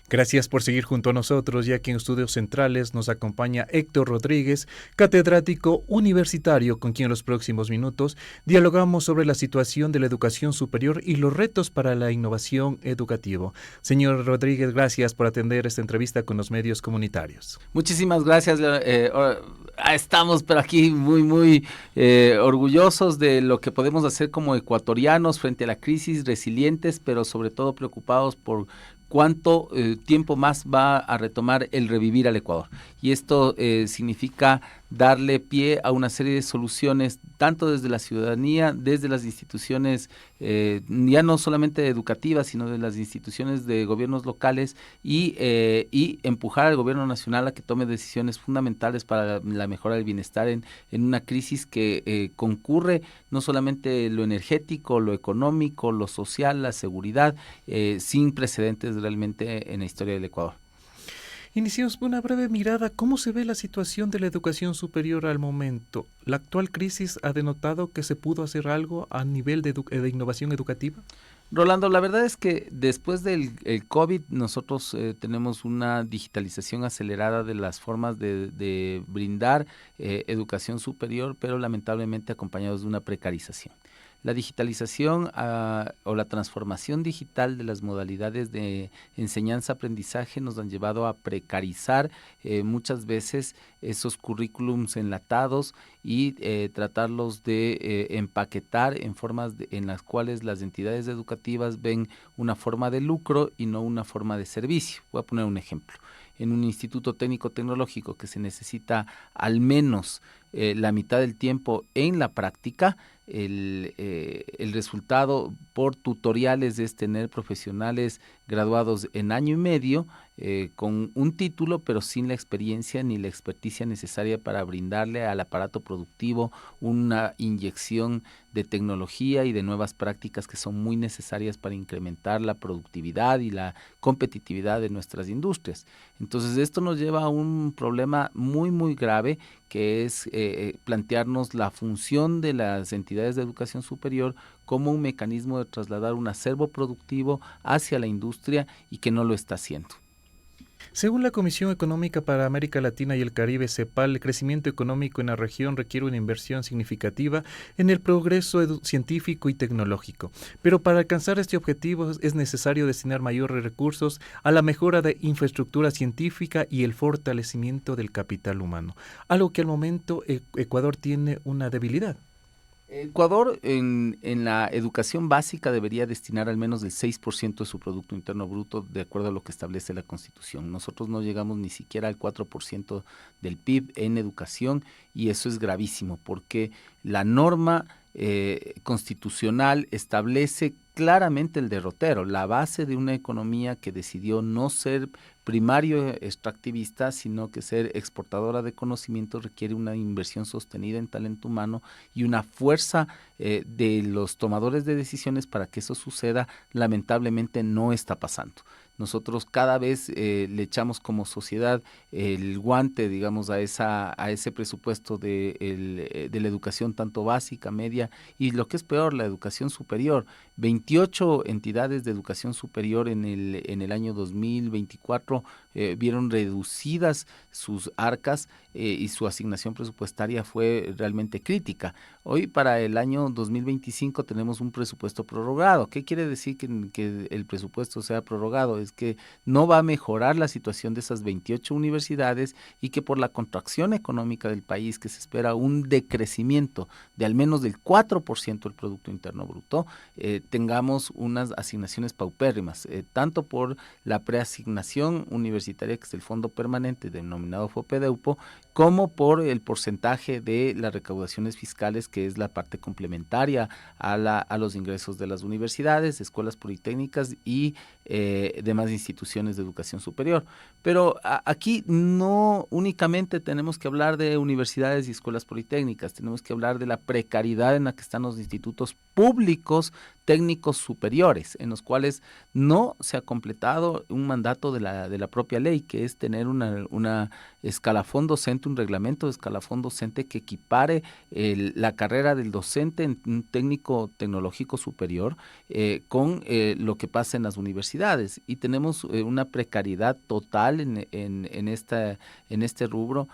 Gracias por seguir junto a nosotros, ya que en Estudios Centrales nos acompaña Héctor Rodríguez, catedrático universitario, con quien en los próximos minutos dialogamos sobre la situación de la educación superior y los retos para la innovación educativa. Señor Rodríguez, gracias por atender esta entrevista con los medios comunitarios. Muchísimas gracias. Estamos pero aquí muy orgullosos de lo que podemos hacer como ecuatorianos frente a la crisis, resilientes, pero sobre todo preocupados por cuánto tiempo más va a retomar el revivir al Ecuador. Y esto significa darle pie a una serie de soluciones, tanto desde la ciudadanía, desde las instituciones, ya no solamente educativas, sino de las instituciones de gobiernos locales y empujar al gobierno nacional a que tome decisiones fundamentales para la mejora del bienestar en una crisis que concurre no solamente lo energético, lo económico, lo social, la seguridad, sin precedentes realmente en la historia del Ecuador. Iniciamos una breve mirada. ¿Cómo se ve la situación de la educación superior al momento? ¿La actual crisis ha denotado que se pudo hacer algo a nivel de innovación educativa? Rolando, la verdad es que después del COVID nosotros tenemos una digitalización acelerada de las formas de brindar educación superior, pero lamentablemente acompañados de una precarización. La digitalización o la transformación digital de las modalidades de enseñanza-aprendizaje nos han llevado a precarizar muchas veces esos currículums enlatados y tratarlos de empaquetar en formas en las cuales las entidades educativas ven una forma de lucro y no una forma de servicio. Voy a poner un ejemplo. En un instituto técnico-tecnológico que se necesita al menos la mitad del tiempo en la práctica, el resultado por tutoriales es tener profesionales graduados en año y medio con un título, pero sin la experiencia ni la experticia necesaria para brindarle al aparato productivo una inyección de tecnología y de nuevas prácticas que son muy necesarias para incrementar la productividad y la competitividad de nuestras industrias. Entonces esto nos lleva a un problema muy grave, que es plantearnos la función de las entidades de educación superior como un mecanismo de trasladar un acervo productivo hacia la industria y que no lo está haciendo. Según la Comisión Económica para América Latina y el Caribe, CEPAL, el crecimiento económico en la región requiere una inversión significativa en el progreso científico y tecnológico. Pero para alcanzar este objetivo es necesario destinar mayores recursos a la mejora de infraestructura científica y el fortalecimiento del capital humano, algo que al momento Ecuador tiene una debilidad. Ecuador en la educación básica debería destinar al menos el 6% de su Producto Interno Bruto de acuerdo a lo que establece la Constitución. Nosotros no llegamos ni siquiera al 4% del PIB en educación y eso es gravísimo porque la norma constitucional establece claramente el derrotero, la base de una economía que decidió no ser primario extractivista, sino que ser exportadora de conocimiento requiere una inversión sostenida en talento humano y una fuerza de los tomadores de decisiones para que eso suceda. Lamentablemente no está pasando. Nosotros cada vez le echamos como sociedad el guante, digamos, a ese presupuesto de la educación tanto básica, media y lo que es peor, la educación superior. 28 entidades de educación superior en el año 2024 vieron reducidas sus arcas y su asignación presupuestaria fue realmente crítica. Hoy para el año 2025 tenemos un presupuesto prorrogado. ¿Qué quiere decir que el presupuesto sea prorrogado? Es que no va a mejorar la situación de esas 28 universidades y que por la contracción económica del país, que se espera un decrecimiento de al menos del 4% del Producto Interno Bruto, tengamos unas asignaciones paupérrimas, tanto por la preasignación universitaria, que es el fondo permanente denominado FOPEDEUPO, como por el porcentaje de las recaudaciones fiscales, que es la parte complementaria a los ingresos de las universidades, escuelas politécnicas y demás instituciones de educación superior. Pero aquí no únicamente tenemos que hablar de universidades y escuelas politécnicas, tenemos que hablar de la precariedad en la que están los institutos públicos técnicos superiores, en los cuales no se ha completado un mandato de la propia ley, que es tener una escalafón docente, un reglamento de escalafón docente que equipare la carrera del docente en un técnico tecnológico superior con lo que pasa en las universidades. Y tenemos una precariedad total en este rubro,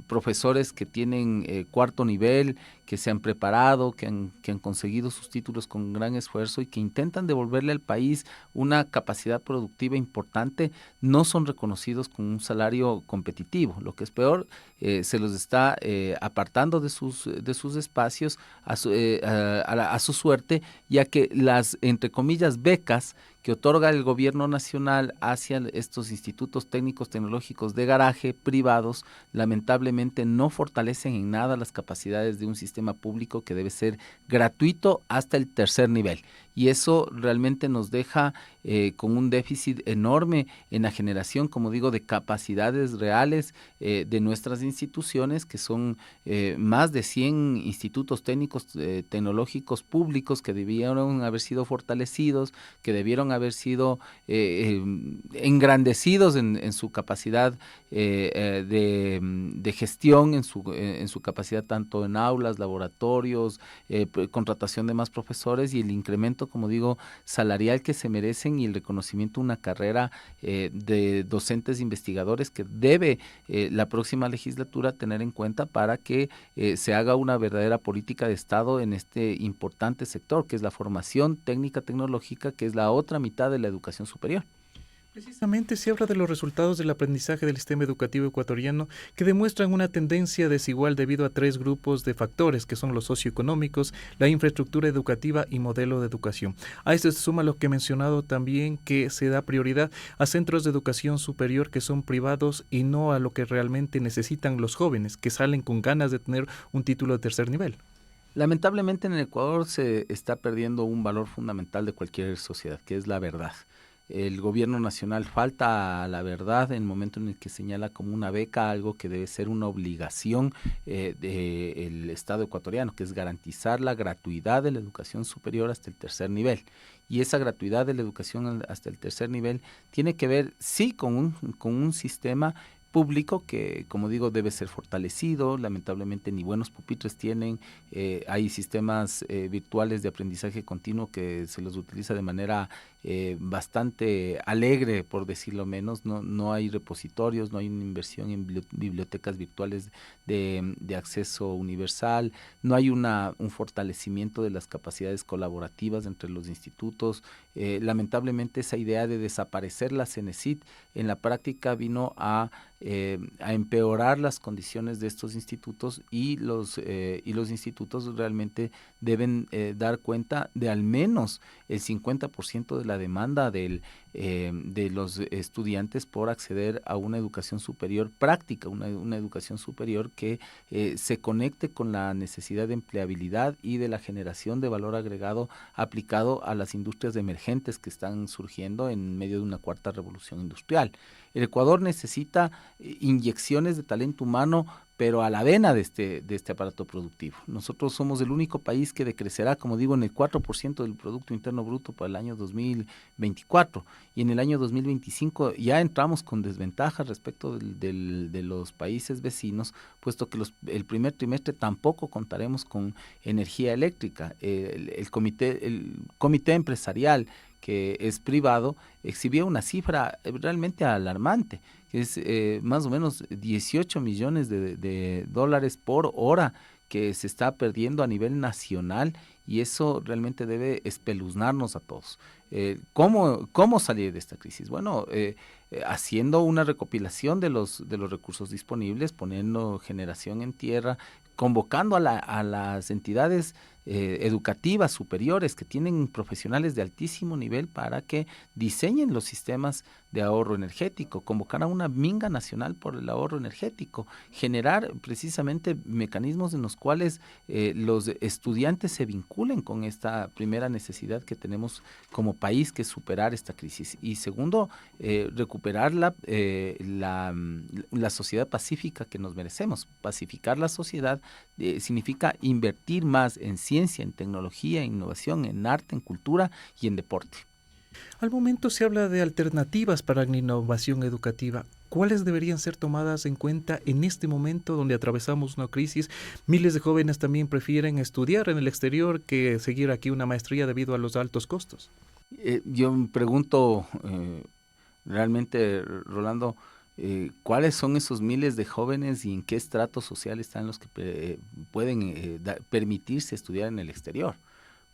profesores que tienen cuarto nivel, que se han preparado, que han conseguido sus títulos con gran esfuerzo y que intentan devolverle al país una capacidad productiva importante, no son reconocidos con un salario competitivo. Lo que es peor, se los está apartando de sus espacios a su suerte, ya que las, entre comillas, becas que otorga el gobierno nacional hacia estos institutos técnicos tecnológicos de garaje privados, lamentablemente no fortalecen en nada las capacidades de un sistema público que debe ser gratuito hasta el tercer nivel. Y eso realmente nos deja con un déficit enorme en la generación, como digo, de capacidades reales de nuestras instituciones, que son más de 100 institutos técnicos tecnológicos públicos que debieron haber sido fortalecidos, que debieron haber sido engrandecidos en su capacidad de gestión, en su capacidad tanto en aulas, laboratorios, contratación de más profesores y el incremento, como digo, salarial que se merecen y el reconocimiento de una carrera de docentes investigadores que debe la próxima legislatura tener en cuenta para que se haga una verdadera política de Estado en este importante sector, que es la formación técnica tecnológica, que es la otra mitad de la educación superior. Precisamente se habla de los resultados del aprendizaje del sistema educativo ecuatoriano que demuestran una tendencia desigual debido a tres grupos de factores que son los socioeconómicos, la infraestructura educativa y modelo de educación. A esto se suma lo que he mencionado también, que se da prioridad a centros de educación superior que son privados y no a lo que realmente necesitan los jóvenes que salen con ganas de tener un título de tercer nivel. Lamentablemente en el Ecuador se está perdiendo un valor fundamental de cualquier sociedad, que es la verdad. El gobierno nacional falta a la verdad en el momento en el que señala como una beca algo que debe ser una obligación del Estado ecuatoriano, que es garantizar la gratuidad de la educación superior hasta el tercer nivel. Y esa gratuidad de la educación hasta el tercer nivel tiene que ver, sí, con un sistema público que, como digo, debe ser fortalecido. Lamentablemente ni buenos pupitres tienen, hay sistemas virtuales de aprendizaje continuo que se los utiliza de manera bastante alegre, por decirlo menos. No hay repositorios, no hay una inversión en bibliotecas virtuales de acceso universal, no hay un fortalecimiento de las capacidades colaborativas entre los institutos. Lamentablemente esa idea de desaparecer la CENESID en la práctica vino a empeorar las condiciones de estos institutos y los institutos realmente deben dar cuenta de al menos el 50% de la demanda de los estudiantes por acceder a una educación superior práctica, una educación superior que se conecte con la necesidad de empleabilidad y de la generación de valor agregado aplicado a las industrias emergentes que están surgiendo en medio de una cuarta revolución industrial. El Ecuador necesita inyecciones de talento humano, pero a la vena de este aparato productivo. Nosotros somos el único país que decrecerá, como digo, en el 4% del Producto Interno Bruto para el año 2024, y en el año 2025 ya entramos con desventaja respecto de los países vecinos, puesto que el primer trimestre tampoco contaremos con energía eléctrica. El comité empresarial, que es privado, exhibía una cifra realmente alarmante, que es más o menos 18 millones de dólares por hora que se está perdiendo a nivel nacional, y eso realmente debe espeluznarnos a todos. ¿Cómo salir de esta crisis? Bueno, haciendo una recopilación de los recursos disponibles, poniendo generación en tierra, convocando a las entidades educativas superiores que tienen profesionales de altísimo nivel para que diseñen los sistemas de ahorro energético, convocar a una minga nacional por el ahorro energético, generar precisamente mecanismos en los cuales los estudiantes se vinculen con esta primera necesidad que tenemos como país, que es superar esta crisis. Y segundo, recuperar la sociedad pacífica que nos merecemos. Pacificar la sociedad significa invertir más en ciencia, en tecnología, en innovación, en arte, en cultura y en deporte. Al momento se habla de alternativas para la innovación educativa. ¿Cuáles deberían ser tomadas en cuenta en este momento donde atravesamos una crisis? Miles de jóvenes también prefieren estudiar en el exterior que seguir aquí una maestría debido a los altos costos. Yo me pregunto realmente, Rolando, ¿cuáles son esos miles de jóvenes y en qué estrato social están los que pueden permitirse estudiar en el exterior?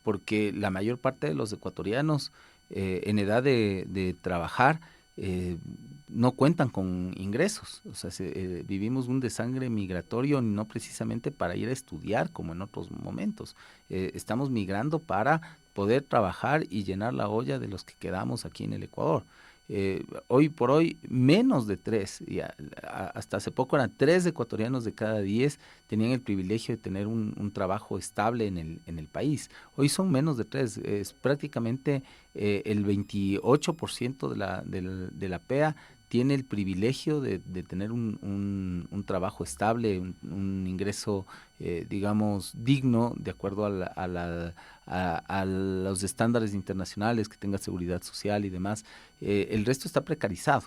Porque la mayor parte de los ecuatorianos en edad de trabajar no cuentan con ingresos. O sea, vivimos un desangre migratorio no precisamente para ir a estudiar como en otros momentos. Estamos migrando para poder trabajar y llenar la olla de los que quedamos aquí en el Ecuador. Hoy por hoy, menos de 3, hasta hace poco eran 3 ecuatorianos de cada 10 tenían el privilegio de tener un trabajo estable en el país. Hoy son menos de 3, es prácticamente el 28% de la PEA tiene el privilegio de tener un trabajo estable, un ingreso, digamos, digno, de acuerdo a los estándares internacionales, que tenga seguridad social y demás. El resto está precarizado.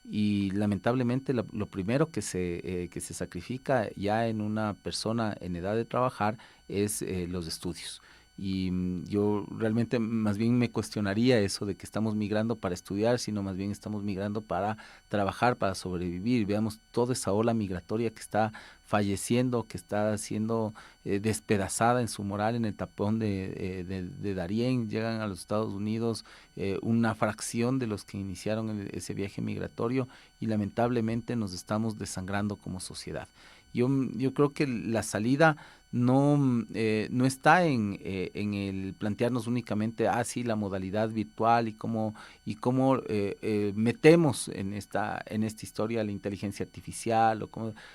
Y lamentablemente lo primero que se sacrifica ya en una persona en edad de trabajar es los estudios. Y yo realmente más bien me cuestionaría eso de que estamos migrando para estudiar, sino más bien estamos migrando para trabajar, para sobrevivir. Veamos toda esa ola migratoria que está falleciendo, que está siendo despedazada en su moral en el tapón de Darién. Llegan a los Estados Unidos una fracción de los que iniciaron ese viaje migratorio y lamentablemente nos estamos desangrando como sociedad. Yo creo que la salida no está en el plantearnos únicamente la modalidad virtual y cómo metemos en esta historia la inteligencia artificial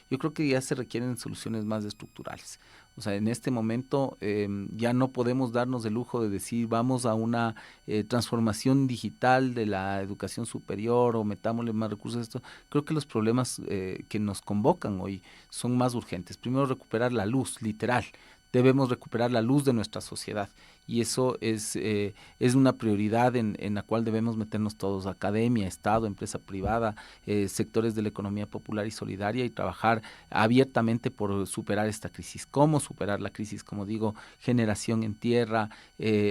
yo creo que ya se requieren soluciones más estructurales. O sea, en este momento ya no podemos darnos el lujo de decir vamos a una transformación digital de la educación superior o metámosle más recursos a esto. Creo que los problemas que nos convocan hoy son más urgentes. Primero, recuperar la luz, literal. Debemos recuperar la luz de nuestra sociedad y eso es una prioridad en la cual debemos meternos todos, academia, Estado, empresa privada, sectores de la economía popular y solidaria, y trabajar abiertamente por superar esta crisis. ¿Cómo superar la crisis? Como digo, generación en tierra,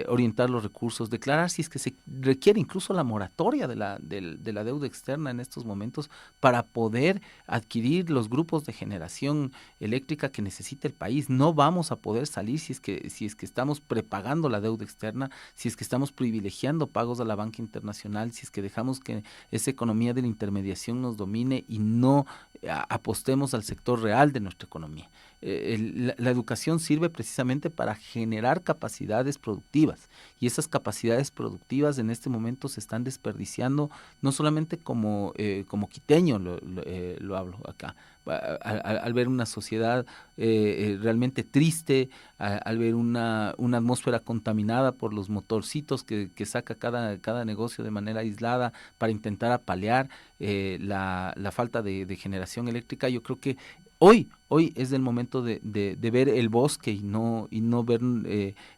orientar los recursos, declarar si es que se requiere incluso la moratoria de la deuda externa en estos momentos para poder adquirir los grupos de generación eléctrica que necesita el país. No vamos a poder salir si es que estamos prepagando la deuda externa, si es que estamos privilegiando pagos a la banca internacional, si es que dejamos que esa economía de la intermediación nos domine y no apostemos al sector real de nuestra economía. La educación sirve precisamente para generar capacidades productivas y esas capacidades productivas en este momento se están desperdiciando, no solamente como quiteño lo hablo acá, al ver una sociedad realmente triste, al ver una atmósfera contaminada por los motorcitos que saca cada negocio de manera aislada para intentar apalear la falta de generación eléctrica. Yo creo que hoy es el momento de ver el bosque y no ver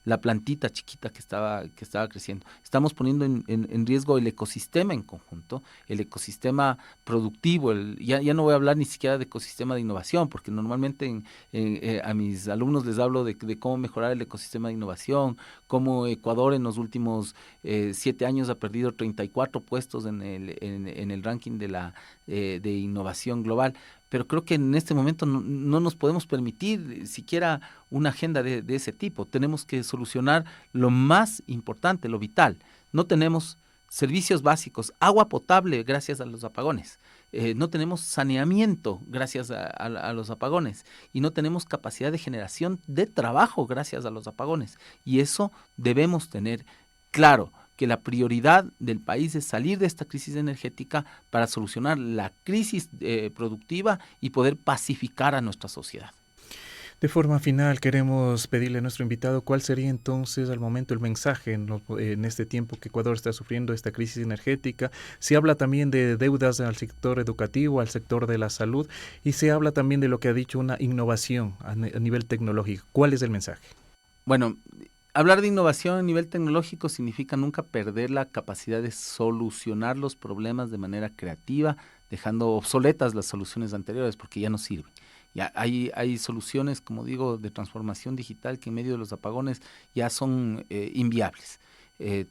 la plantita chiquita que estaba creciendo. Estamos poniendo en riesgo el ecosistema en conjunto, el ecosistema productivo. Ya no voy a hablar ni siquiera de ecosistema de innovación, porque normalmente a mis alumnos les hablo de cómo mejorar el ecosistema de innovación, cómo Ecuador en los últimos 7 años ha perdido 34 puestos en el ranking de innovación global. Pero creo que en este momento no nos podemos permitir siquiera una agenda de ese tipo. Tenemos que solucionar lo más importante, lo vital. No tenemos servicios básicos, agua potable gracias a los apagones. No tenemos saneamiento gracias a los apagones y no tenemos capacidad de generación de trabajo gracias a los apagones. Y eso debemos tener claro, que la prioridad del país es salir de esta crisis energética para solucionar la crisis productiva y poder pacificar a nuestra sociedad. De forma final, queremos pedirle a nuestro invitado cuál sería entonces al momento el mensaje en este tiempo que Ecuador está sufriendo esta crisis energética. Se habla también de deudas al sector educativo, al sector de la salud, y se habla también de lo que ha dicho una innovación a nivel tecnológico. ¿Cuál es el mensaje? Bueno, hablar de innovación a nivel tecnológico significa nunca perder la capacidad de solucionar los problemas de manera creativa, dejando obsoletas las soluciones anteriores porque ya no sirven. Ya hay soluciones, como digo, de transformación digital que en medio de los apagones ya son inviables.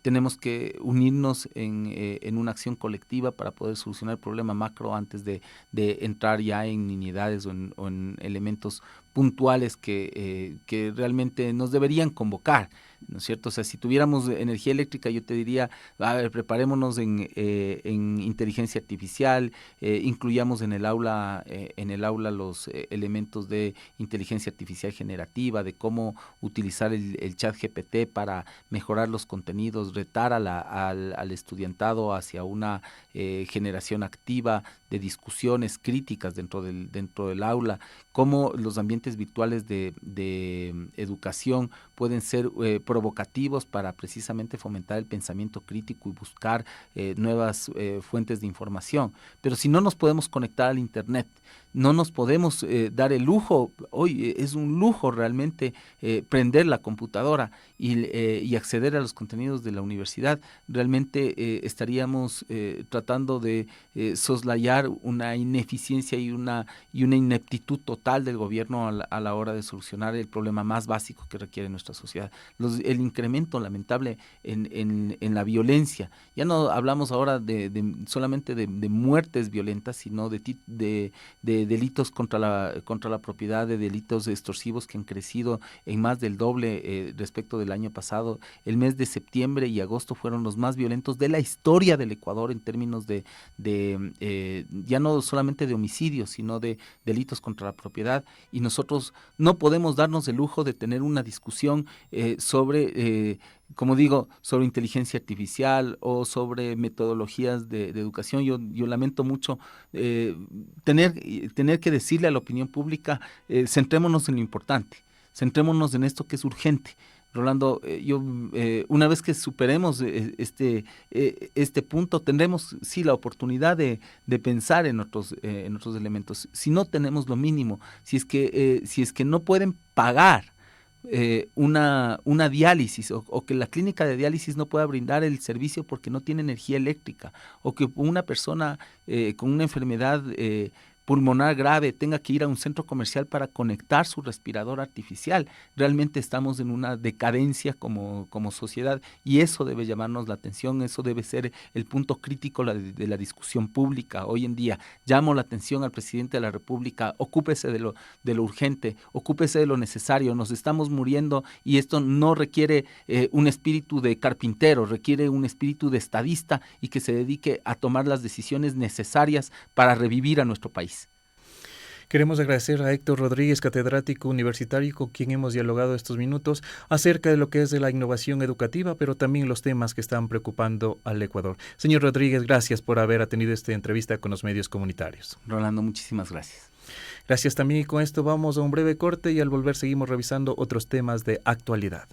Tenemos que unirnos en una acción colectiva para poder solucionar el problema macro antes de entrar ya en nimiedades o en elementos puntuales que realmente nos deberían convocar, ¿no es cierto? O sea, si tuviéramos energía eléctrica, yo te diría, a ver, preparémonos en inteligencia artificial, incluyamos en el aula los elementos de inteligencia artificial generativa, de cómo utilizar el chat GPT para mejorar los contenidos, retar al estudiantado hacia una generación activa de discusiones críticas dentro del aula, cómo los ambientes virtuales de educación pueden ser provocativos para precisamente fomentar el pensamiento crítico y buscar nuevas fuentes de información. Pero si no nos podemos conectar al Internet, no nos podemos dar el lujo, hoy es un lujo realmente prender la computadora y acceder a los contenidos de la universidad, realmente estaríamos tratando de soslayar una ineficiencia y una ineptitud total del gobierno a la hora de solucionar el problema más básico que requiere nuestra sociedad. El incremento lamentable en la violencia. Ya no hablamos ahora solamente de muertes violentas, sino de delitos contra la propiedad, de delitos extorsivos que han crecido en más del doble respecto del año pasado. El mes de septiembre y agosto fueron los más violentos de la historia del Ecuador en términos ya no solamente de homicidios, sino de delitos contra la propiedad, y nosotros no podemos darnos el lujo de tener una discusión sobre como digo, sobre inteligencia artificial o sobre metodologías de educación. Yo lamento mucho tener que decirle a la opinión pública, centrémonos en lo importante, centrémonos en esto que es urgente. Rolando, una vez que superemos este punto, tendremos sí la oportunidad de pensar en otros elementos. Si no tenemos lo mínimo, si es que no pueden pagar una diálisis o que la clínica de diálisis no pueda brindar el servicio porque no tiene energía eléctrica, o que una persona con una enfermedad pulmonar grave tenga que ir a un centro comercial para conectar su respirador artificial. Realmente estamos en una decadencia como sociedad, y eso debe llamarnos la atención, eso debe ser el punto crítico de la discusión pública hoy en día. Llamo la atención al presidente de la República: ocúpese de lo urgente, ocúpese de lo necesario. Nos estamos muriendo, y esto no requiere un espíritu de carpintero, requiere un espíritu de estadista, y que se dedique a tomar las decisiones necesarias para revivir a nuestro país. Queremos agradecer a Héctor Rodríguez, catedrático universitario, con quien hemos dialogado estos minutos acerca de lo que es de la innovación educativa, pero también los temas que están preocupando al Ecuador. Señor Rodríguez, gracias por haber atendido esta entrevista con los medios comunitarios. Rolando, muchísimas gracias. Gracias también, y con esto vamos a un breve corte y al volver seguimos revisando otros temas de actualidad.